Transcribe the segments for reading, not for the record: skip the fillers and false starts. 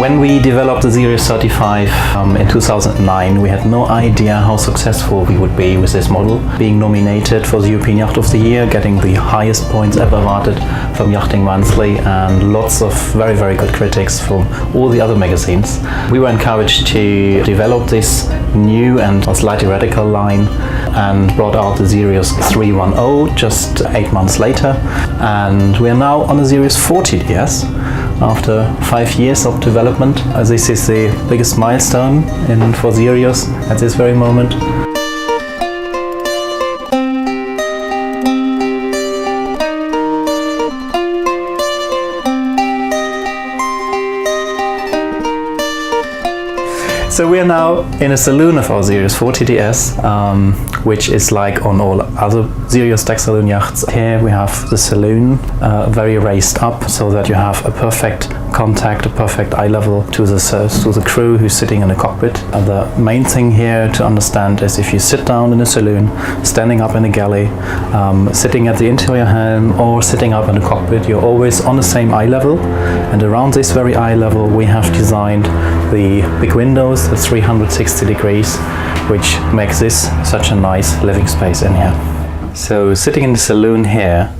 When we developed the Sirius 35 in 2009, we had no idea how successful we would be with this model, being nominated for the European Yacht of the Year, getting the highest points ever awarded from Yachting Monthly, and lots of very, very good critics from all the other magazines. We were encouraged to develop this new and slightly radical line and brought out the Sirius 310 just 8 months later, and we are now on the Sirius 40 DS. After 5 years of development, this is the biggest milestone for Sirius at this very moment. So we are now in a saloon of our Sirius 40 DS, which is like on all other Sirius deck saloon yachts. Here we have the saloon very raised up so that you have a perfect contact, a perfect eye level to the crew who's sitting in the cockpit. The main thing here to understand is if you sit down in a saloon, standing up in a galley, sitting at the interior helm or sitting up in the cockpit, you're always on the same eye level, and around this very eye level we have designed the big windows, the 360 degrees, which makes this such a nice living space in here. So sitting in the saloon here,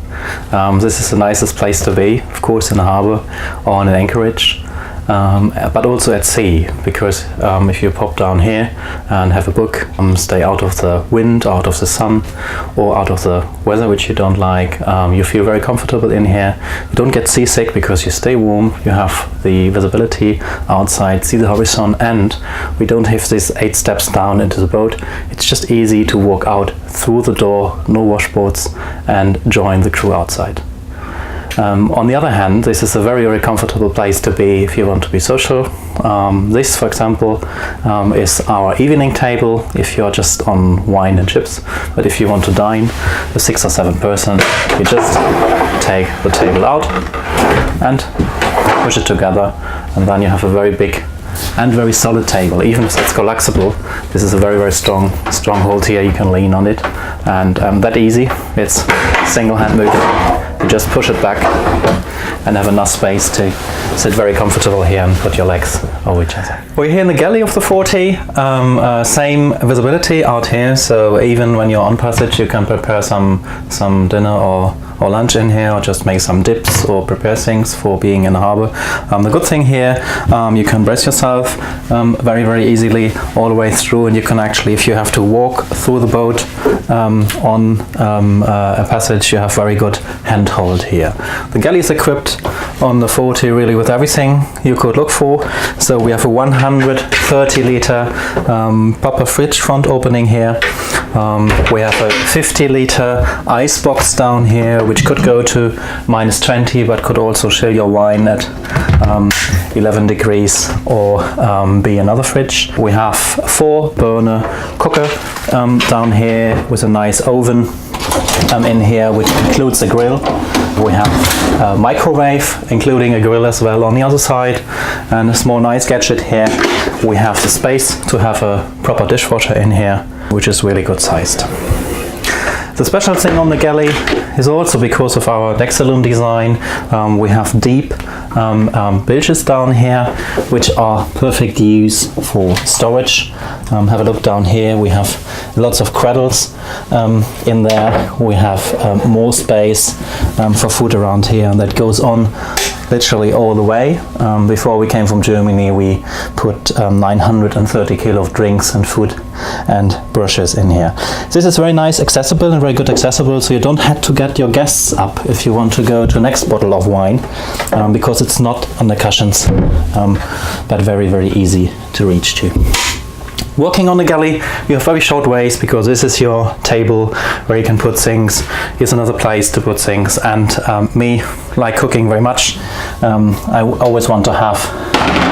this is the nicest place to be, of course in the harbour or in an anchorage, but also at sea, because if you pop down here and have a book, stay out of the wind, out of the sun or out of the weather which you don't like, you feel very comfortable in here. You don't get seasick because you stay warm, you have the visibility outside, see the horizon, and we don't have this 8 steps down into the boat. It's just easy to walk out through the door, no washboards, and join the crew outside. On the other hand, this is a very, very comfortable place to be if you want to be social. This, for example, is our evening table if you're just on wine and chips. But if you want to dine with 6 or 7 persons, you just take the table out and push it together, and then you have a very big and very solid table. Even if it's collapsible, this is a very, very strong hold here. You can lean on it, and that easy. It's single hand movement. You just push it back and have enough space to sit very comfortable here and put your legs over each other. We're here in the galley of the 40, same visibility out here, so even when you're on passage you can prepare some dinner or lunch in here, or just make some dips or prepare things for being in the harbour. The good thing here, you can brace yourself very, very easily all the way through, and you can actually, if you have to walk through the boat on a passage, you have very good handhold here. The galley is equipped on the 40 really with everything you could look for. So we have a 130 litre proper fridge front opening here. We have a 50 litre ice box down here, which could go to -20 but could also chill your wine at 11 degrees or be another fridge. We have 4 burner cooker down here with a nice oven in here, which includes a grill. We have a microwave, including a grill as well on the other side, and a small nice gadget here. We have the space to have a proper dishwasher in here, which is really good sized. The special thing on the galley is also because of our deck saloon design. We have deep bilges down here, which are perfect use for storage. Have a look down here. We have lots of cradles in there. We have more space for food around here, and that goes on literally all the way. Before we came from Germany, we put 930 kilo of drinks and food and brushes in here. This is very nice, accessible, and very good accessible, so you don't have to get your guests up if you want to go to the next bottle of wine, because it's not on the cushions, but very, very easy to reach to. Working on the galley, you have very short ways, because this is your table where you can put things. Here's another place to put things, and me like cooking very much. I always want to have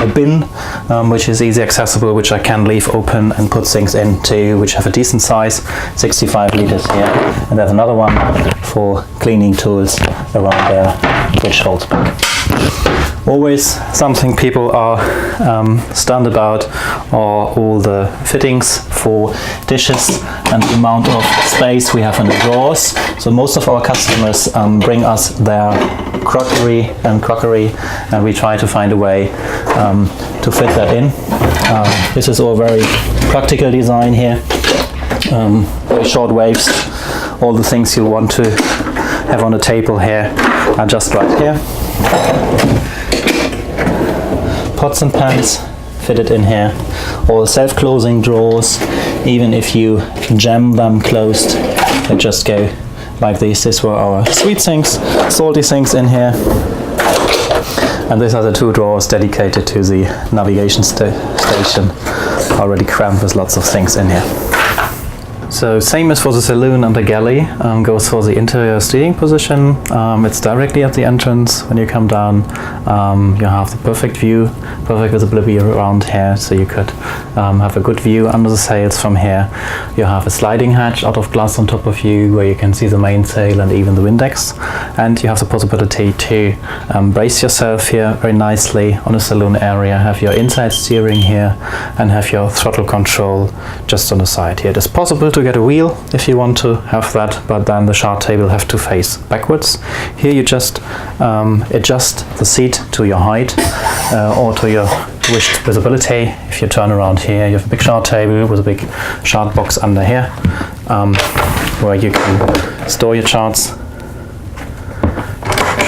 a bin which is easy accessible, which I can leave open and put things into, which have a decent size, 65 liters here, and there's another one for cleaning tools around there which holds back. Always something people are stunned about are all the fittings for dishes and the amount of space we have in the drawers. So most of our customers bring us their crockery, and we try to find a way to fit that in. This is all very practical design here. Very short waves. All the things you'll want to have on the table here are just right here. Pots and pans fitted in here. All self-closing drawers. Even if you jam them closed, they just go like this. These were our sweet sinks, salty sinks in here. And these are the 2 drawers dedicated to the navigation station. Already crammed with lots of things in here. So same as for the saloon and the galley, goes for the interior seating position. It's directly at the entrance. When you come down, you have the perfect view, perfect visibility around here, so you could have a good view under the sails from here. You have a sliding hatch out of glass on top of you where you can see the mainsail and even the windex, and you have the possibility to brace yourself here very nicely on a saloon area, have your inside steering here and have your throttle control just on the side here. It is possible to get a wheel if you want to have that, but then the chart table have to face backwards. Here you just adjust the seat to your height or to your wished visibility. If you turn around here, you have a big chart table with a big chart box under here where you can store your charts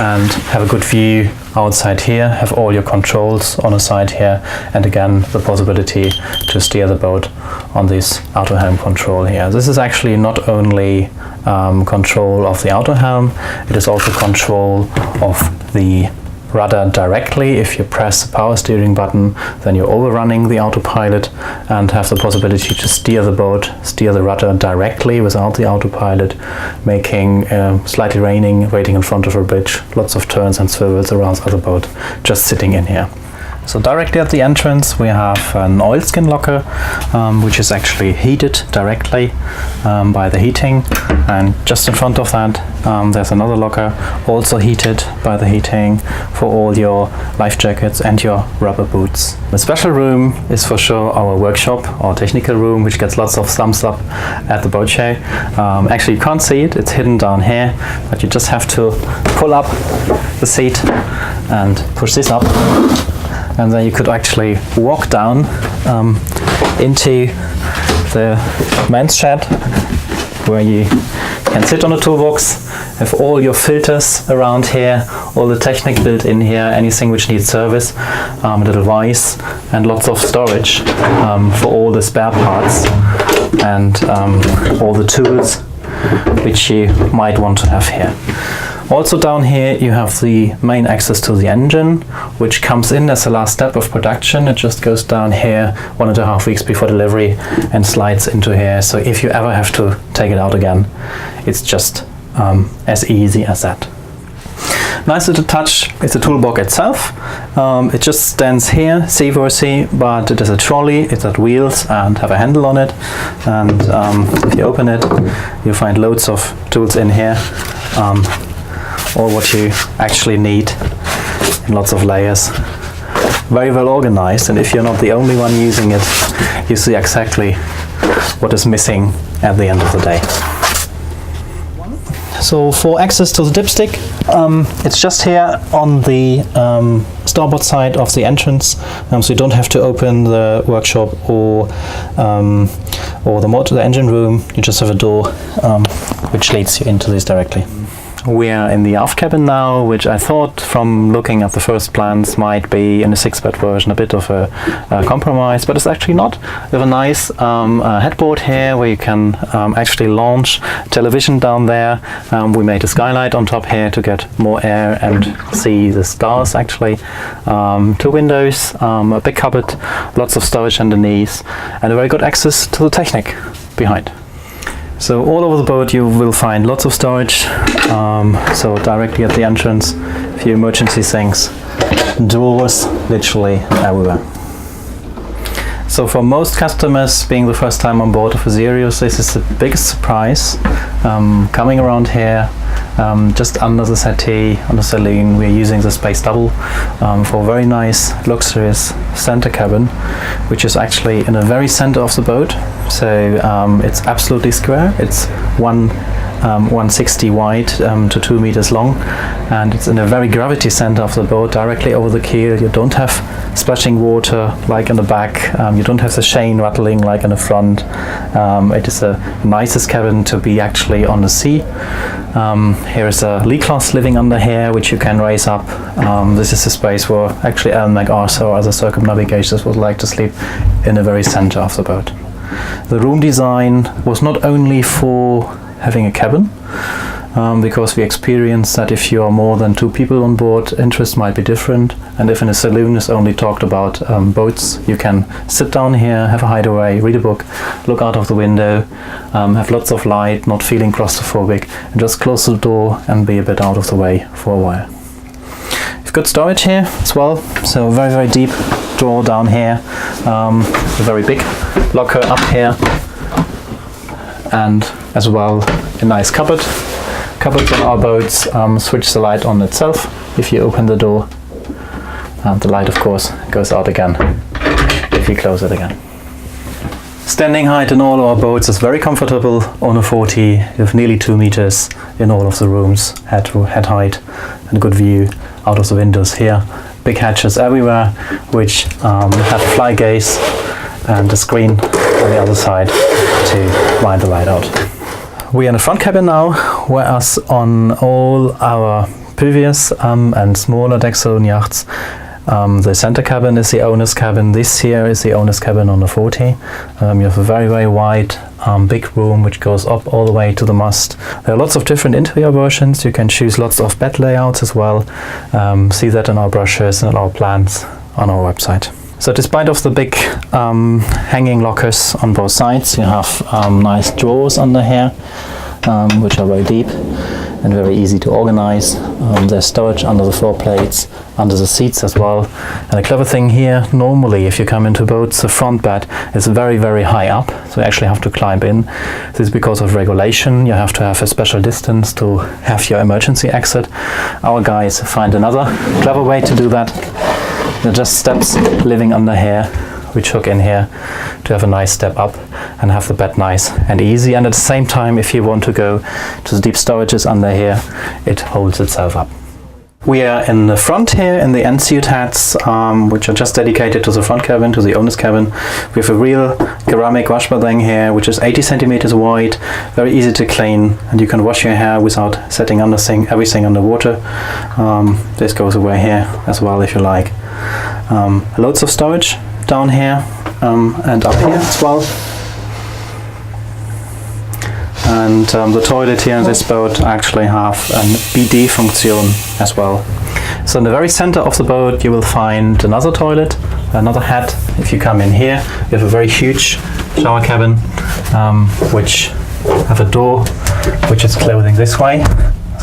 and have a good view outside here, have all your controls on the side here, and again the possibility to steer the boat on this auto helm control here. This is actually not only control of the auto helm, it is also control of the rudder directly. If you press the power steering button, then you're overrunning the autopilot and have the possibility to steer the boat, steer the rudder directly without the autopilot, making slightly raining, waiting in front of a bridge, lots of turns and swivels around the boat, just sitting in here. So directly at the entrance we have an oilskin locker, which is actually heated directly by the heating, and just in front of that there's another locker also heated by the heating for all your life jackets and your rubber boots. The special room is for sure our workshop or technical room, which gets lots of thumbs up at the boat show. Actually you can't see it, it's hidden down here, but you just have to pull up the seat and push this up, and then you could actually walk down into the men's shed where you can sit on a toolbox, have all your filters around here, all the technic built in here, anything which needs service, a little vise and lots of storage for all the spare parts and all the tools which you might want to have here. Also down here you have the main access to the engine, which comes in as the last step of production. It just goes down here 1.5 weeks before delivery and slides into here. So if you ever have to take it out again, it's just as easy as that. Nice little touch is the toolbox itself. It just stands here, seaworthy, but it is a trolley, it's got wheels and have a handle on it. And if you open it, you find loads of tools in here. All what you actually need in lots of layers. Very well organized, and if you're not the only one using it, you see exactly what is missing at the end of the day. So for access to the dipstick, it's just here on the starboard side of the entrance, so you don't have to open the workshop or the engine room. You just have a door which leads you into this directly. We are in the aft cabin now, which I thought from looking at the first plans might be in a 6-bed version a bit of a compromise, but it's actually not. We have a nice headboard here where you can actually launch television down there. We made a skylight on top here to get more air and see the stars actually. 2 windows, a big cupboard, lots of storage underneath, and a very good access to the Technic behind. So all over the boat you will find lots of storage, so directly at the entrance, a few emergency things, drawers literally everywhere. So for most customers, being the first time on board of a Sirius, this is the biggest surprise. Coming around here, Just under the settee on the saloon, we're using the space double for a very nice, luxurious center cabin, which is actually in the very center of the boat. So it's absolutely square. It's 160 wide to 2 meters long, and it's in the very gravity center of the boat, directly over the keel. You don't have splashing water like in the back. You don't have the chain rattling like in the front. It is the nicest cabin to be actually on the sea. Here is a lee cloth living under here, which you can raise up. This is the space where actually Helm, MacArthur or other circumnavigators would like to sleep, in the very center of the boat. The room design was not only for having a cabin, because we experienced that if you are more than 2 people on board, interests might be different, and if in a saloon is only talked about boats, you can sit down here, have a hideaway, read a book, look out of the window, have lots of light, not feeling claustrophobic, and just close the door and be a bit out of the way for a while. You've got storage here as well, so very, very deep drawer down here, a very big locker up here, and as well a nice cupboard. Cupboards on our boats switch the light on itself if you open the door, and the light of course goes out again if you close it again. Standing height in all our boats is very comfortable. On a 40 with nearly 2 meters in all of the rooms, head height, and good view out of the windows here. Big hatches everywhere, which have fly gaze and a screen on the other side to wind the light out. We are in the front cabin now, whereas on all our previous and smaller deck saloon yachts, the center cabin is the owner's cabin. This here is the owner's cabin on the 40. You have a very, very wide, big room which goes up all the way to the mast. There are lots of different interior versions. You can choose lots of bed layouts as well. See that in our brochures and our plans on our website. So despite of the big hanging lockers on both sides, you have nice drawers under here, which are very deep and very easy to organize. There's storage under the floor plates, under the seats as well. And a clever thing here, normally if you come into boats, the front bed is very, very high up, so you actually have to climb in. This is because of regulation. You have to have a special distance to have your emergency exit. Our guys find another clever way to do that. They're just steps living under here, which hook in here to have a nice step up and have the bed nice and easy. And at the same time, if you want to go to the deep storages under here, it holds itself up. We are in the front here in the end-suit hats, which are just dedicated to the front cabin, to the owner's cabin. We have a real ceramic wash bathing here, which is 80 centimeters wide, very easy to clean, and you can wash your hair without setting everything under water. This goes away here as well if you like. Loads of storage down here and up here as well. And the toilet here in this boat actually have a BD function as well. So in the very center of the boat you will find another toilet, another head. If you come in here, you have a very huge shower cabin, which have a door which is closing this way.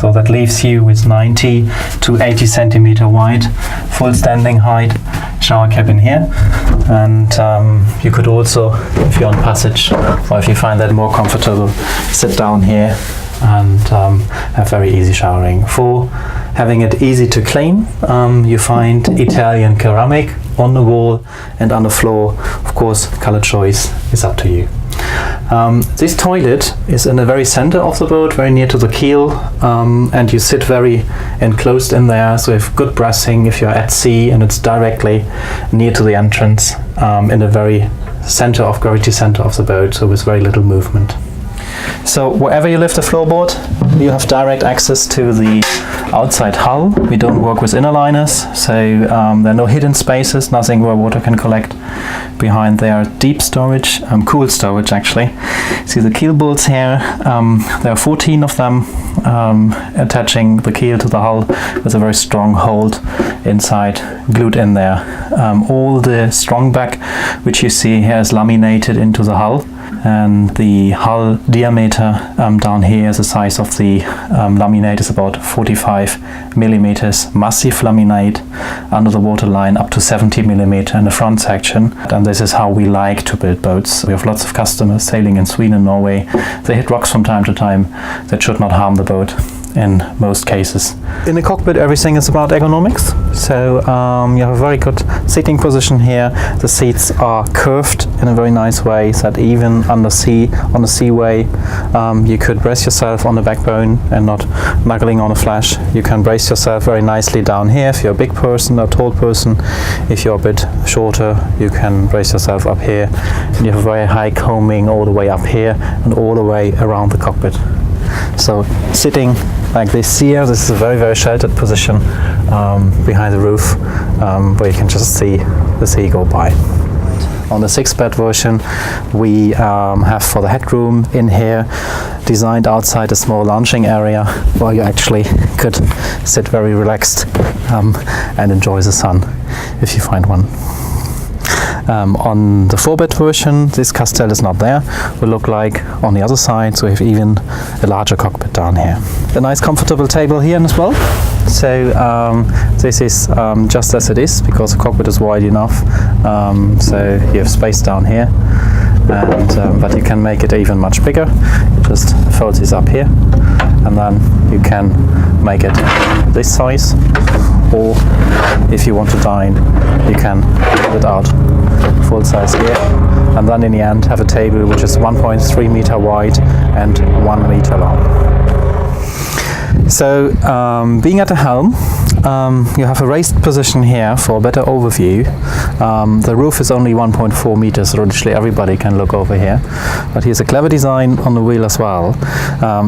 So that leaves you with 90 to 80 centimeter wide, full standing height shower cabin here. And you could also, if you're on passage or if you find that more comfortable, sit down here and have very easy showering. For having it easy to clean, you find Italian ceramic on the wall and on the floor. Of course, color choice is up to you. This toilet is in the very center of the boat, very near to the keel, and you sit very enclosed in there, so you have good breathing if you're at sea, and it's directly near to the entrance in the very gravity center of the boat, so with very little movement. So wherever you lift the floorboard, you have direct access to the outside hull. We don't work with inner liners, so there are no hidden spaces, nothing where water can collect. Behind there, deep storage, cool storage actually. See the keel bolts here, there are 14 of them attaching the keel to the hull with a very strong hold inside, glued in there. All the strong back which you see here is laminated into the hull, and the hull diameter down here is the size of the laminate is about 45 millimeters, massive laminate under the waterline, up to 70 millimeter in the front section. And this is how we like to build boats. We have lots of customers sailing in Sweden and Norway. They hit rocks from time to time that should not harm the boat. in most cases. In the cockpit, everything is about ergonomics. So you have a very good seating position here. The seats are curved in a very nice way, so that even on the seaway, you could brace yourself on the backbone and not knuckling on a flash. You can brace yourself very nicely down here if you're a big person or tall person. If you're a bit shorter, you can brace yourself up here. And you have a very high combing all the way up here and all the way around the cockpit. So sitting like this here, this is a very, very sheltered position behind the roof, where you can just see the sea go by. On the 6-bed version, we have for the headroom in here designed outside a small lounging area where you actually could sit very relaxed and enjoy the sun if you find one. On the 4-bed version, this castell is not there. Will look like on the other side, so we have even a larger cockpit down here. A nice comfortable table here as well. So this is just as it is, because the cockpit is wide enough, so you have space down here, and but you can make it even much bigger. You just fold this up here, and then you can make it this size, or if you want to dine, you can put it out full size here, and then in the end have a table which is 1.3 meter wide and 1 meter long. So being at the helm, you have a raised position here for a better overview. The roof is only 1.4 meters, so literally everybody can look over here. But here's a clever design on the wheel as well.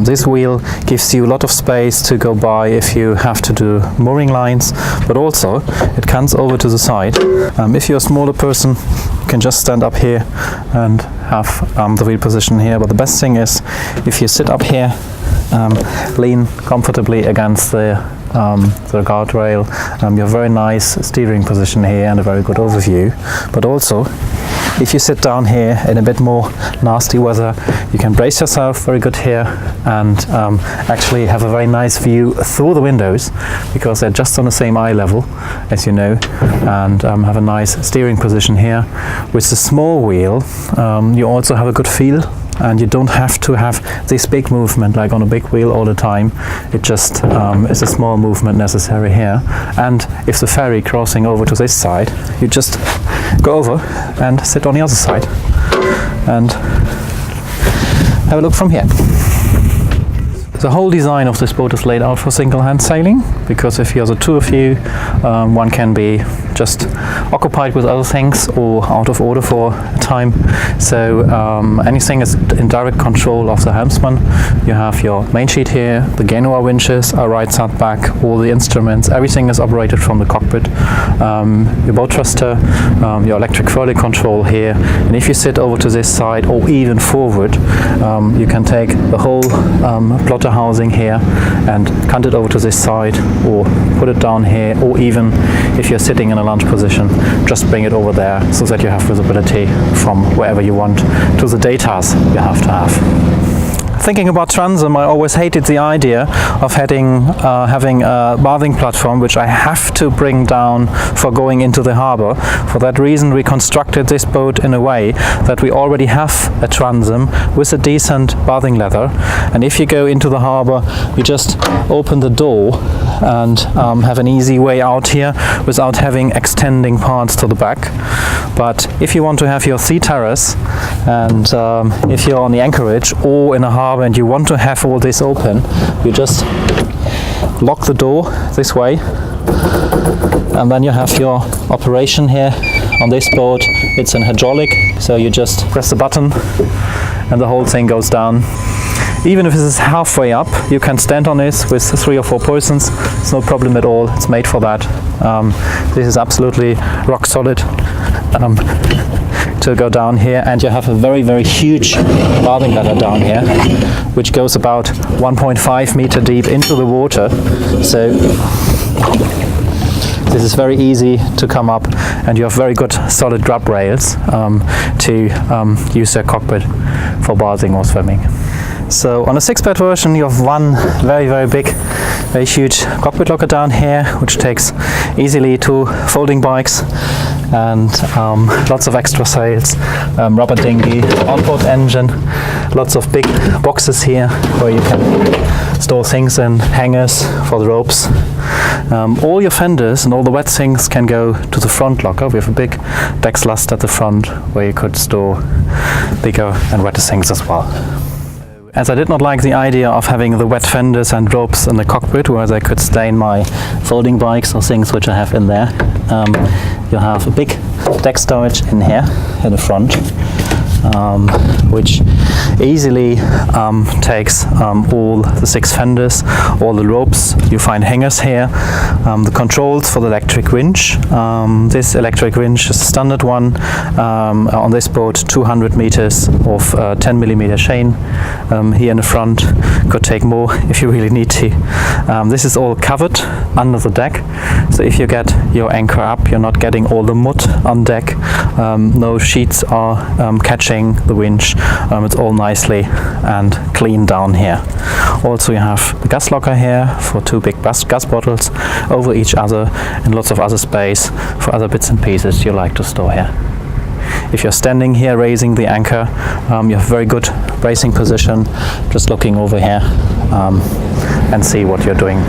This wheel gives you a lot of space to go by if you have to do mooring lines, but also it comes over to the side. If you're a smaller person, you can just stand up here and have the wheel position here. But the best thing is if you sit up here, lean comfortably against the guardrail. You have a very nice steering position here and a very good overview. But also, if you sit down here in a bit more nasty weather, you can brace yourself very good here and actually have a very nice view through the windows, because they're just on the same eye level, as you know, and have a nice steering position here. With the small wheel, you also have a good feel, and you don't have to have this big movement like on a big wheel all the time. It just is a small movement necessary here. And if the ferry crossing over to this side, you just go over and sit on the other side and have a look from here. The whole design of this boat is laid out for single-hand sailing, because if you're the two of you, one can be just occupied with other things or out of order for a time. So anything is in direct control of the helmsman. You have your main sheet here, the Genoa winches are right side back, all the instruments, everything is operated from the cockpit. Your boat thruster, your electric furling control here, and if you sit over to this side or even forward, you can take the whole plotter housing here and cunt it over to this side, or put it down here, or even if you're sitting in a lunge position, just bring it over there so that you have visibility from wherever you want to the datas you have to have. Thinking about Transom, I always hated the idea of having a bathing platform which I have to bring down for going into the harbor. For that reason, we constructed this boat in a way that we already have a transom with a decent bathing ladder, and if you go into the harbor, you just open the door and have an easy way out here without having extending parts to the back. But if you want to have your sea terrace, and if you're on the anchorage or in a harbor and you want to have all this open, you just lock the door this way, and then you have your operation here. On this boat, it's an hydraulic, so you just press the button and the whole thing goes down. Even if this is halfway up, you can stand on this with 3 or 4 persons. It's no problem at all. It's made for that. This is absolutely rock solid to go down here, and you have a very, very huge bathing ladder down here, which goes about 1.5 meter deep into the water. So this is very easy to come up, and you have very good solid grab rails to use their cockpit for bathing or swimming. So on a 6-bed version, you have one very, very big, very huge cockpit locker down here, which takes easily 2 folding bikes, and lots of extra sails, rubber dinghy, onboard engine, lots of big boxes here where you can store things in, hangers for the ropes. All your fenders and all the wet things can go to the front locker. We have a big Dexlast at the front where you could store bigger and wetter things as well. As I did not like the idea of having the wet fenders and ropes in the cockpit where they could stain my folding bikes or things which I have in there, you have a big deck storage in here in the front, which easily takes all the 6 fenders, all the ropes. You find hangers here, the controls for the electric winch. This electric winch is a standard one. On this boat, 200 meters of 10 millimeter chain here in the front. Could take more if you really need to. This is all covered under the deck, so if you get your anchor up, you're not getting all the mud on deck. No sheets are catching the winch. It's all nicely and clean down here. Also, you have the gas locker here for 2 big gas bottles over each other, and lots of other space for other bits and pieces you like to store here. If you're standing here raising the anchor, you have very good bracing position, just looking over here and see what you're doing.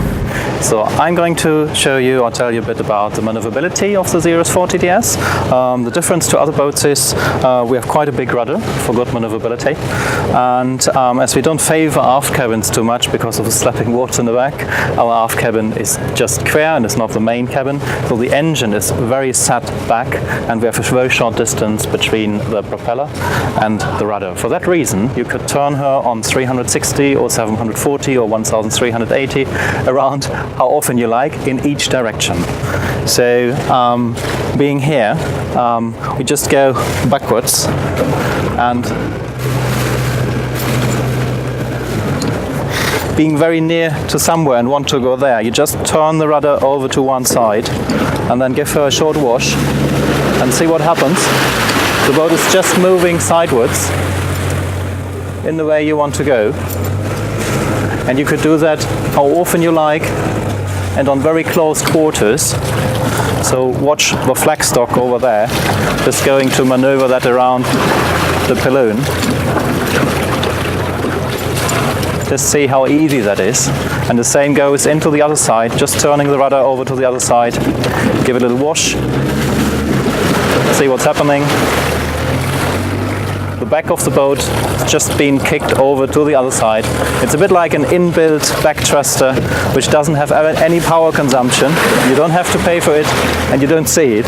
So I'm going to show you or tell you a bit about the maneuverability of the Sirius 40DS. The difference to other boats is we have quite a big rudder for good maneuverability, and as we don't favor aft cabins too much because of the slapping water in the back, our aft cabin is just square and it's not the main cabin, so the engine is very set back and we have a very short distance between the propeller and the rudder. For that reason, you could turn her on 360 or 740 or 1380 around how often you like in each direction. So being here, we just go backwards and being very near to somewhere and want to go there, you just turn the rudder over to one side and then give her a short wash and see what happens. The boat is just moving sideways in the way you want to go, and you could do that how often you like and on very close quarters. So watch the flagstock over there, just going to maneuver that around the pilloon. Just see how easy that is. And the same goes into the other side, just turning the rudder over to the other side, give it a little wash, see what's happening. The back of the boat has just been kicked over to the other side. It's a bit like an inbuilt back thruster, which doesn't have any power consumption. You don't have to pay for it and you don't see it.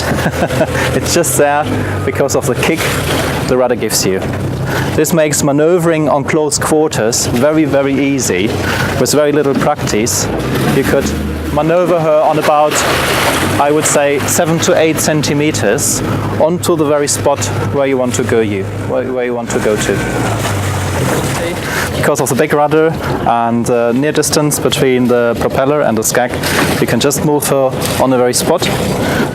It's just there because of the kick the rudder gives you. This makes maneuvering on close quarters very, very easy. With very little practice, you could maneuver her on about, I would say, 7 to 8 centimeters onto the very spot where you want to go where you want to go to. Because of the big rudder and near distance between the propeller and the skag, you can just move her on the very spot,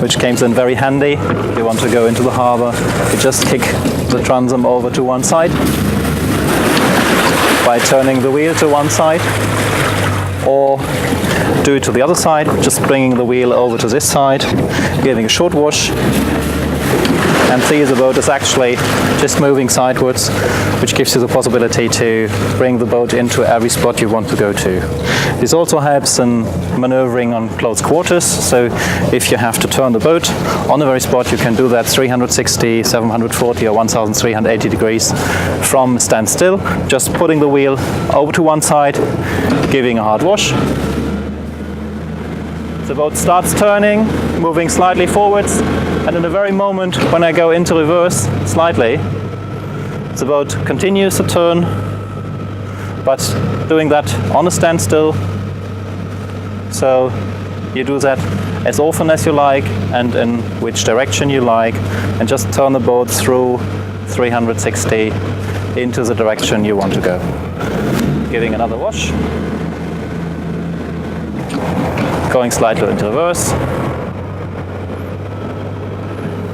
which comes in very handy. If you want to go into the harbor, you just kick the transom over to one side by turning the wheel to one side, or do it to the other side, just bringing the wheel over to this side, giving a short wash, and see the boat is actually just moving sideways, which gives you the possibility to bring the boat into every spot you want to go to. This also helps in maneuvering on close quarters, so if you have to turn the boat on the very spot, you can do that 360, 740 or 1380 degrees from standstill, just putting the wheel over to one side, giving a hard wash. The boat starts turning, moving slightly forwards, and in the very moment when I go into reverse slightly, the boat continues to turn, but doing that on a standstill. So you do that as often as you like and in which direction you like, and just turn the boat through 360 into the direction you want to go. Giving another wash. Going slightly into reverse,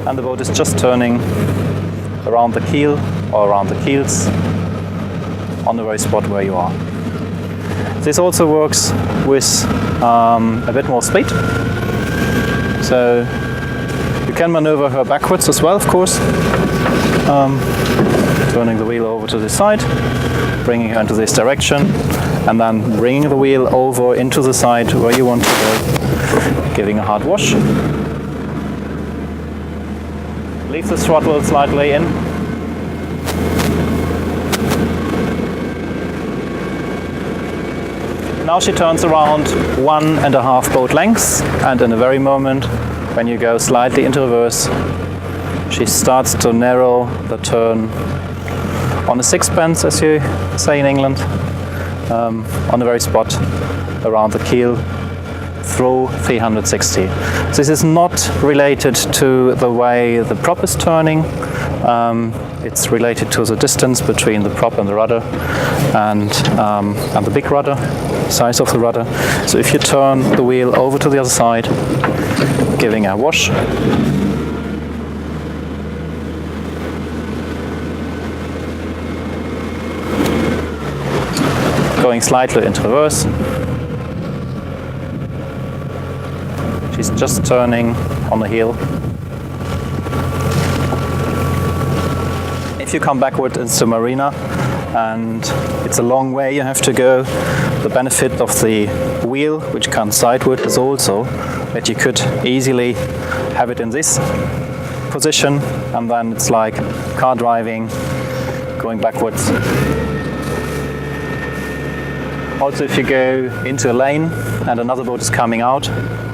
and the boat is just turning around the keel or around the keels on the very spot where you are. This also works with a bit more speed, so You can maneuver her backwards as well, of course. Turning the wheel over to the side, bringing her into this direction, and then bringing the wheel over into the side where you want to go, giving a hard wash. Leave the throttle slightly in. Now she turns around 1.5 boat lengths, and in the very moment when you go slightly into reverse, she starts to narrow the turn on a sixpence, as you say in England, on the very spot around the keel through 360. This is not related to the way the prop is turning. It's related to the distance between the prop and the rudder, and the big rudder, size of the rudder. So if you turn the wheel over to the other side, giving a wash, going slightly into reverse, she's just turning on the heel. If you come backward into marina, and it's a long way you have to go, the benefit of the wheel, which comes sideward, is also that you could easily have it in this position, and then it's like car driving, going backwards. Also, if you go into a lane and another boat is coming out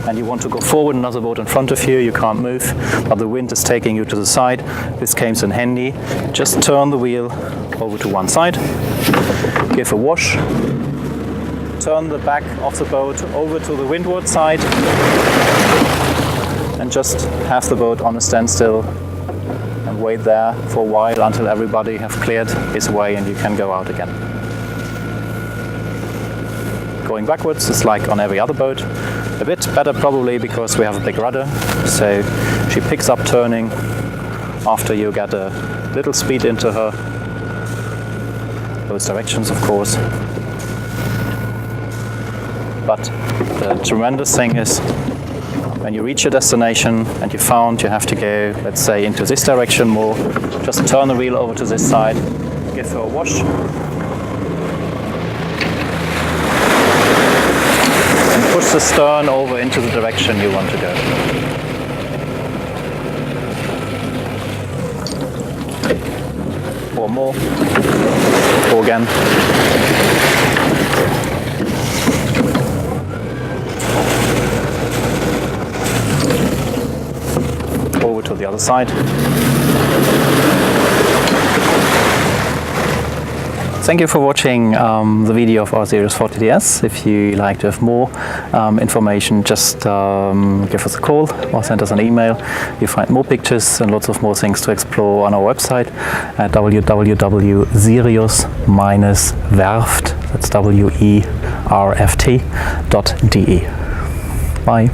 and you want to go forward, another boat in front of you, you can't move, but the wind is taking you to the side, this comes in handy. Just turn the wheel over to one side, give a wash, turn the back of the boat over to the windward side, and just have the boat on a standstill and wait there for a while until everybody have cleared his way and you can go out again. Going backwards is like on every other boat, a bit better probably because we have a big rudder, so she picks up turning after you get a little speed into her, both directions of course. But the tremendous thing is when you reach your destination and you found you have to go, let's say, into this direction more, just turn the wheel over to this side, give her a wash, push the stern over into the direction you want to go. Or more. Or again. Over to the other side. Thank you for watching the video of our Sirius 40DS. If you like to have more information, just give us a call or send us an email. You find more pictures and lots of more things to explore on our website at www.sirius-werft, that's werft.de. Bye.